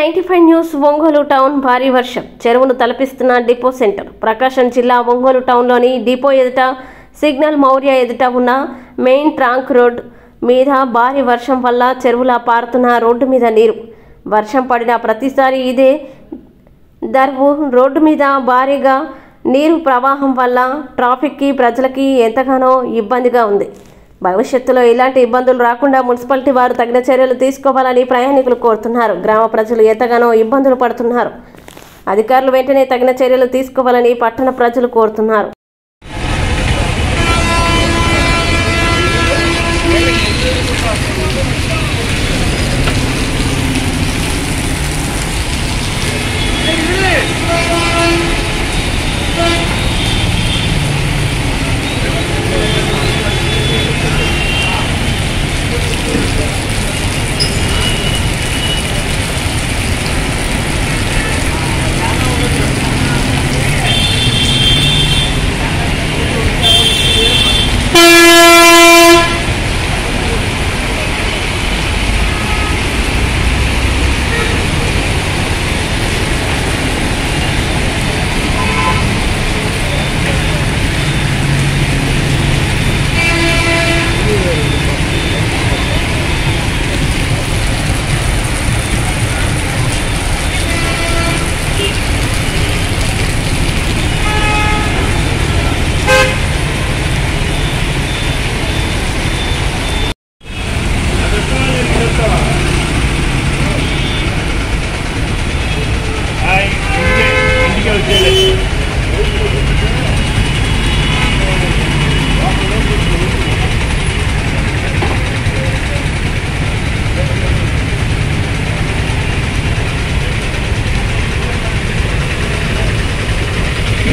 95 news Ongole town భారీ వర్షం చెరువును తలపిస్తున్న డిపో సెంటర్ ప్రకాశం జిల్లా ఒంగోలు టౌన్లోని డిపో ఎదుట సిగ్నల్ మౌర్య ఎదుట ఉన్న మెయిన్ ట్రాంక్ రోడ్ మీద భారీ వర్షం వల్ల చెరువులా పారుతున్న రోడ్డు మీద నీరు వర్షం పడిన ప్రతిసారి ఇదే దర్వు రోడ్డు మీద భారీగా నీరు ప్రవాహం వల్ల ట్రాఫిక్కి ప్రజలకి ఎంతగానో ఇబ్బందిగా ఉంది. భవిష్యత్తులో ఇలాంటి ఇబ్బందులు రాకుండా మున్సిపాలిటీ వారు తగిన చర్యలు తీసుకోవాలని ప్రయాణికులు కోరుతున్నారు. గ్రామ ప్రజలు ఎంతగానో ఇబ్బందులు పడుతున్నారు. అధికారులు వెంటనే తగిన చర్యలు తీసుకోవాలని పట్టణ ప్రజలు కోరుతున్నారు.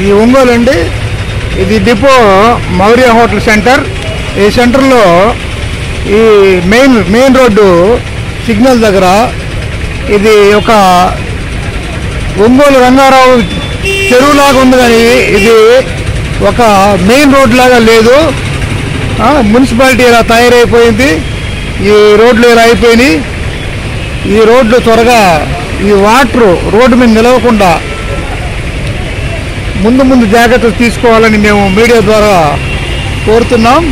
ఈ ఒంగోలు అండి, ఇది డిపో మౌర్య హోటల్ సెంటర్. ఈ సెంటర్లో ఈ మెయిన్ రోడ్డు సిగ్నల్ దగ్గర ఇది ఒక ఒంగోలు రంగారావు చెరువులాగా ఉంది, కానీ ఇది ఒక మెయిన్ రోడ్ లాగా లేదు. మున్సిపాలిటీ ఇలా తయారైపోయింది, ఈ రోడ్లు ఇలా అయిపోయినాయి. ఈ రోడ్లు త్వరగా ఈ వాటర్ రోడ్డు మీద నిలవకుండా ముందు జాగ్రత్తలు తీసుకోవాలని మేము మీడియా ద్వారా కోరుతున్నాం.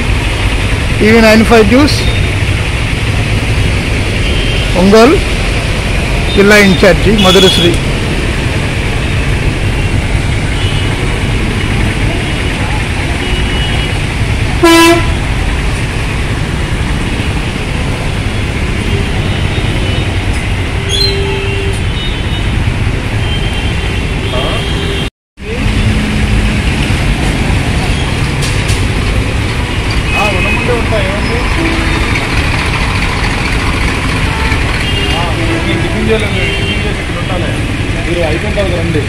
టీవీ 95 న్యూస్ ఒంగోలు జిల్లా ఇన్ఛార్జి మధురశ్రీ. మీరు అయిపోయింటారు రండి.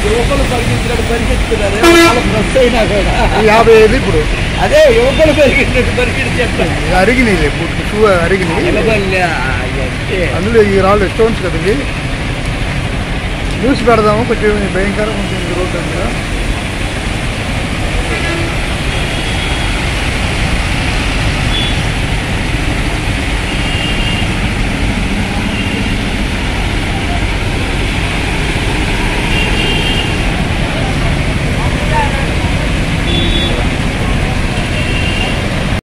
యువకులు పరిగెత్తినట్టు పరిగెత్తుతున్నారు, 55 ఇప్పుడు అదే యువకులు పరిగెత్తినట్టు పరిగెత్తి అరిగినాయి, అరిగినాయి. అందులో ఈ రాళ్ళు స్టోన్స్ కదండి. న్యూస్ పెడదాము, కొంచెం భయంకరంగా ఉంటుంది రోడ్డు.